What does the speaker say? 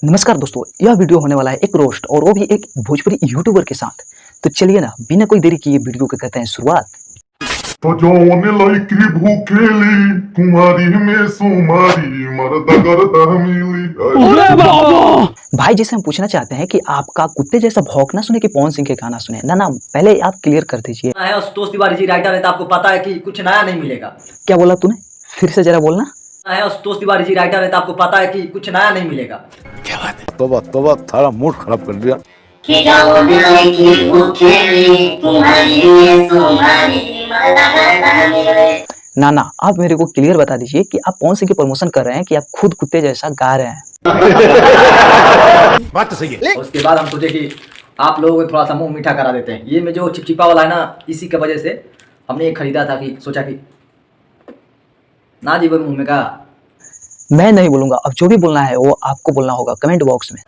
नमस्कार दोस्तों, यह वीडियो होने वाला है एक रोस्ट और वो भी एक भोजपुरी यूट्यूबर के साथ। तो चलिए ना, बिना कोई देरी किए वीडियो को करते हैं शुरुआत। तो जौन लईकी भूखेली कुमारी में सुमारी मर्द गर्दा मिली। भाई जैसे हम पूछना चाहते हैं कि आपका कुत्ते जैसा भौंकना सुने कि पवन सिंह के गाना सुने। ना पहले आप क्लियर कर दीजिए। है आशुतोष तिवारी जी राइटर है तो आपको पता है कि कुछ नया नहीं मिलेगा। क्या बोला तूने? फिर से जरा बोलना। है आशुतोष तिवारी जी राइटर है तो आपको पता है कि कुछ नया नहीं मिलेगा। क्या बात है? तोबा तोबा, थारा मूड खराब कर दिया। ना आप मेरे को क्लियर बता दीजिए कि आप पवन सिंह की प्रमोशन कर रहे हैं कि आप खुद कुत्ते जैसा गा रहे हैं। बात तो सही है। उसके बाद हम सोचे कि आप लोगों को थोड़ा सा मुंह मीठा करा देते हैं। ये में जो चिपचिपा वाला है ना, इसी की वजह से हमने ये खरीदा था कि सोचा कि ना जी वो मुंह में का। मैं नहीं बोलूंगा, अब जो भी बोलना है वो आपको बोलना होगा कमेंट बॉक्स में।